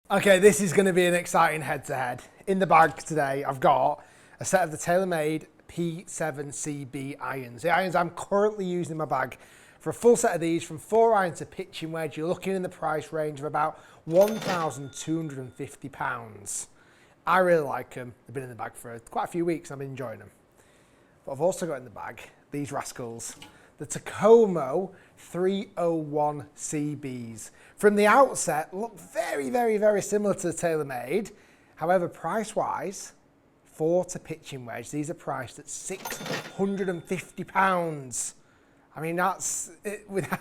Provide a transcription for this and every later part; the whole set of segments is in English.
Okay, this is going to be an exciting head-to-head. In the bag today, I've got a set of the Taylormade P7CB irons. The irons I'm currently using in my bag. For a full set of these, from 4-iron to pitching wedge, you're looking in the price range of about £1,250. I really like them. They've been in the bag for quite a few weeks and I'm enjoying them. But I've also got in the bag these rascals, the Takomo 301CBs. From the outset, look very, very, very similar to the Taylormade. However, price-wise, 4 to pitching wedge, these are priced at £650. I mean, that's, without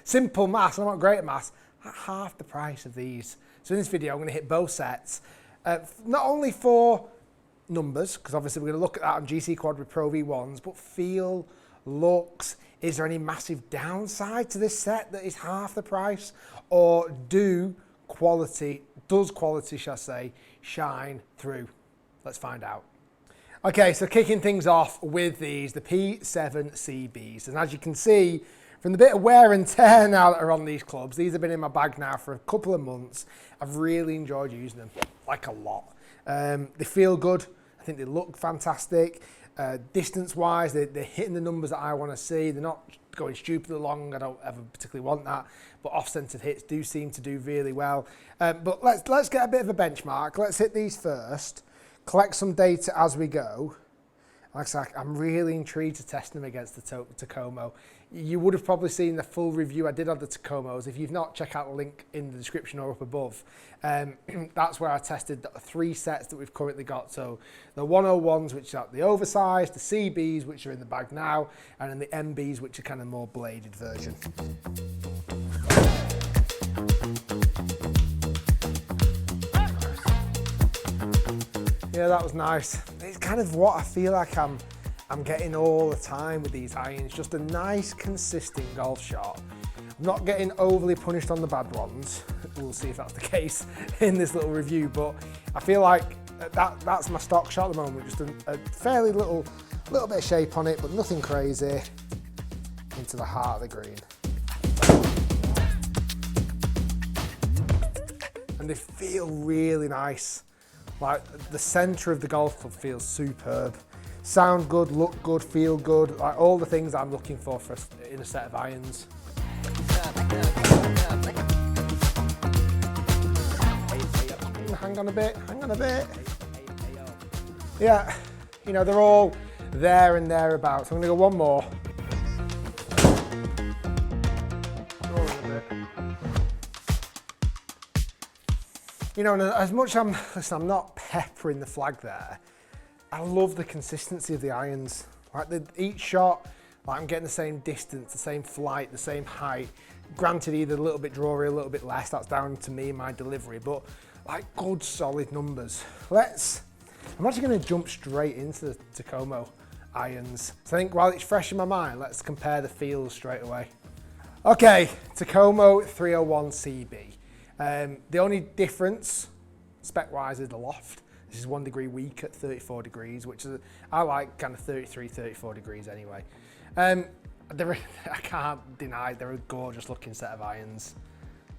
simple maths, I'm not great at maths, at half the price of these. So in this video, I'm going to hit both sets. Not only for numbers, because obviously we're going to look at that on GC Quad with Pro V1s, but feel, looks, is there any massive downside to this set that is half the price? Or does quality, shall I say, shine through? Let's find out. Okay, so kicking things off with these, the P7CBs. And as you can see, from the bit of wear and tear now that are on these clubs, these have been in my bag now for a couple of months. I've really enjoyed using them, like a lot. They feel good. I think they look fantastic. Distance-wise, they're hitting the numbers that I want to see. They're not going stupidly long. I don't ever particularly want that. But off-centered hits do seem to do really well. But let's get a bit of a benchmark. Let's hit these first. Collect some data as we go. Like I said, I'm really intrigued to test them against the Takomo. You would have probably seen the full review I did on the Takomos. If you've not, check out the link in the description or up above. That's where I tested the 3 sets that we've currently got. So the 101s, which are the oversized, the CBs, which are in the bag now, and then the MBs, which are kind of more bladed version. Yeah, that was nice. It's kind of what I feel like I'm getting all the time with these irons. Just a nice, consistent golf shot. I'm not getting overly punished on the bad ones. We'll see if that's the case in this little review, but I feel like that's my stock shot at the moment. Just a fairly little bit of shape on it, but nothing crazy. Into the heart of the green. And they feel really nice. Like the centre of the golf club feels superb. Sound good, look good, feel good. Like all the things I'm looking for in a set of irons. Hang on a bit, hang on a bit. Yeah, you know, they're all there and thereabouts. I'm gonna go one more. You know, and as much as I'm not peppering the flag there, I love the consistency of the irons. Like each shot, like I'm getting the same distance, the same flight, the same height. Granted, either a little bit drawy, a little bit less, that's down to me, my delivery, but like good solid numbers. I'm actually gonna jump straight into the Takomo irons. So I think while it's fresh in my mind, let's compare the feels straight away. Okay, Takomo 301CB. The only difference, spec-wise, is the loft. This is 1 degree weak at 34 degrees, which is, I like kind of 33, 34 degrees anyway. I can't deny they're a gorgeous looking set of irons.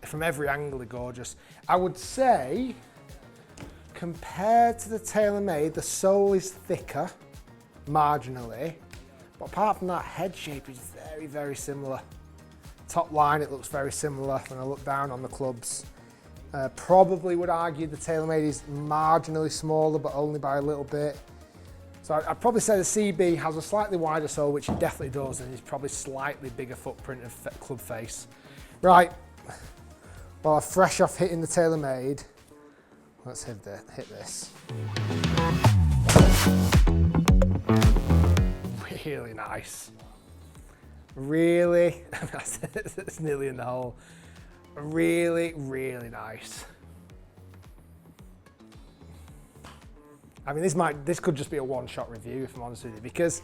From every angle, they're gorgeous. I would say, compared to the Taylormade, the sole is thicker, marginally. But apart from that, head shape is very, very similar. Top line, it looks very similar when I look down on the clubs. Probably would argue the Taylormade is marginally smaller, but only by a little bit. So I'd probably say the CB has a slightly wider sole, which it definitely does, and it's probably slightly bigger footprint of club face. Right, well, I'm fresh off hitting the Taylormade. Let's hit this. Really nice. Really, it's nearly in the hole. Really, really nice. I mean, this could just be a one-shot review, if I'm honest with you, because,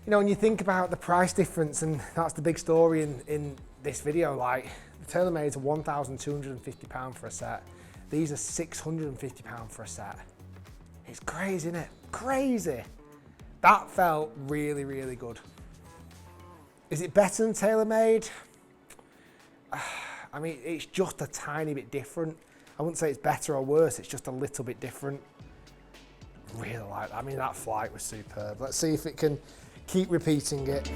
you know, when you think about the price difference, and that's the big story in this video, like, the Taylormades are £1,250 for a set. These are £650 for a set. It's crazy, isn't it? Crazy. That felt really, really good. Is it better than Taylormade? I mean, it's just a tiny bit different. I wouldn't say it's better or worse, it's just a little bit different. Really like that. I mean, that flight was superb. Let's see if it can keep repeating it.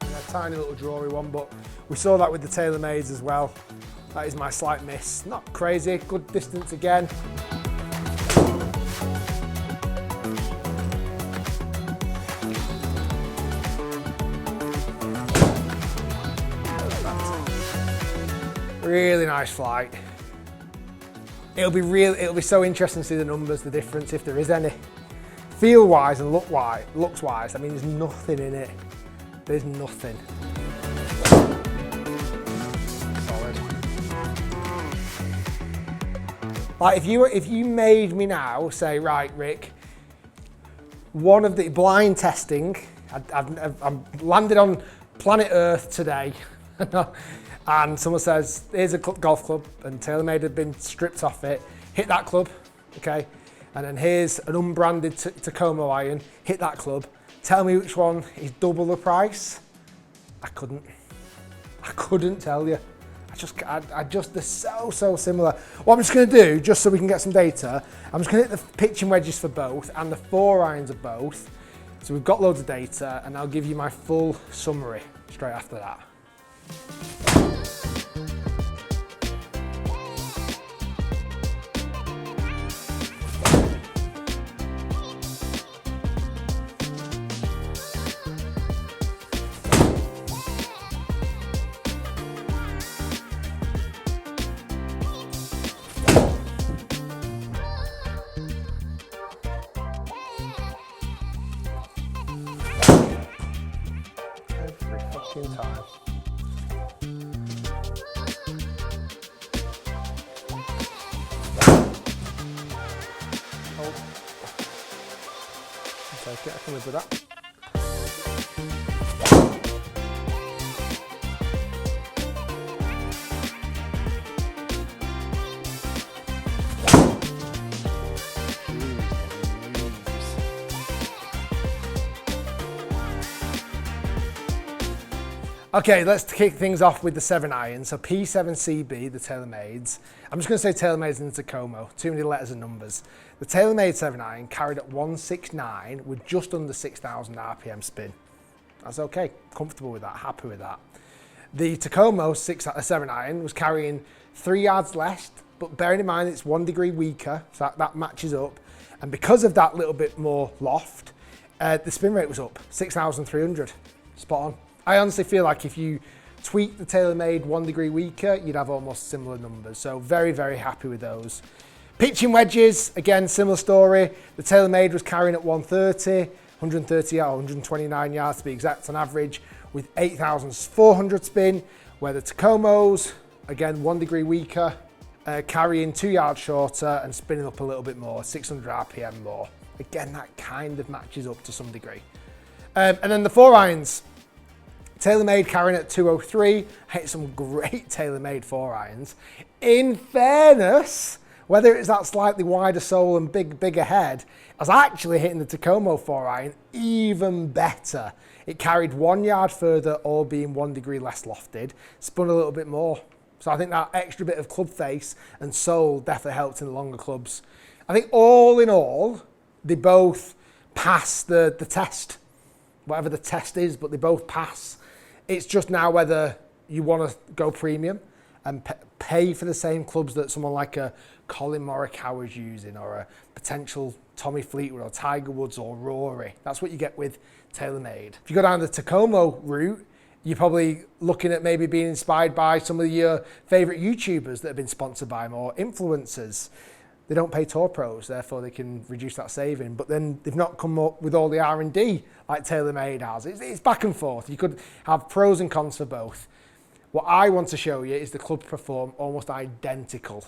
A tiny little drawy one, but we saw that with the Taylormades as well. That is my slight miss. Not crazy, good distance again. Really nice flight. It'll be so interesting to see the numbers, the difference, if there is any. Feel-wise and looks-wise, I mean, there's nothing in it. There's nothing. Solid. Like if you made me now say, right, Rick, one of the blind testing, I've landed on planet Earth today, and someone says, here's a golf club, and Taylormade had been stripped off it, hit that club, okay? And then here's an unbranded Takomo iron, hit that club. Tell me which one is double the price. I couldn't tell you. They're so similar. What I'm just gonna do, just so we can get some data, I'm just gonna hit the pitching wedges for both and the 4 irons of both. So we've got loads of data, and I'll give you my full summary straight after that. Every fucking time. Oh. I'll take it, I can live with that. Okay, let's kick things off with the 7 iron. So P7CB, the Taylormades. I'm just going to say Taylormades and Takomo. Too many letters and numbers. The Taylormade 7 iron carried at 169 with just under 6,000 RPM spin. That's okay. Comfortable with that. Happy with that. The Takomo 7 iron was carrying 3 yards less, but bearing in mind it's 1 degree weaker, so that matches up. And because of that little bit more loft, the spin rate was up 6,300. Spot on. I honestly feel like if you tweak the Taylormade 1 degree weaker, you'd have almost similar numbers. So very, very happy with those. Pitching wedges, again, similar story. The Taylormade was carrying at 130, 130 or 129 yards to be exact on average, with 8,400 spin, where the Takomos, again, 1 degree weaker, carrying 2 yards shorter and spinning up a little bit more, 600 RPM more. Again, that kind of matches up to some degree. And then the 4 irons. Taylormade carrying at 203, hit some great Taylormade 4 irons. In fairness, whether it's that slightly wider sole and bigger head, I was actually hitting the Takomo 4 iron even better. It carried 1 yard further, all being 1 degree less lofted, spun a little bit more. So I think that extra bit of club face and sole definitely helped in the longer clubs. I think all in all, they both pass the test, whatever the test is, but they both pass. It's just now whether you want to go premium and pay for the same clubs that someone like a Colin Morikawa is using, or a potential Tommy Fleetwood or Tiger Woods or Rory. That's what you get with Taylormade. If you go down the Takomo route, you're probably looking at maybe being inspired by some of your favourite YouTubers that have been sponsored by them, or influencers. They don't pay tour pros, therefore they can reduce that saving. But then they've not come up with all the R&D like Taylormade has. It's back and forth. You could have pros and cons for both. What I want to show you is the clubs perform almost identical.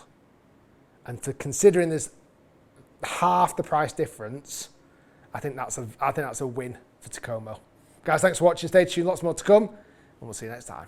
And to considering there's half the price difference, I think that's a win for Takomo. Guys, thanks for watching. Stay tuned. Lots more to come, and we'll see you next time.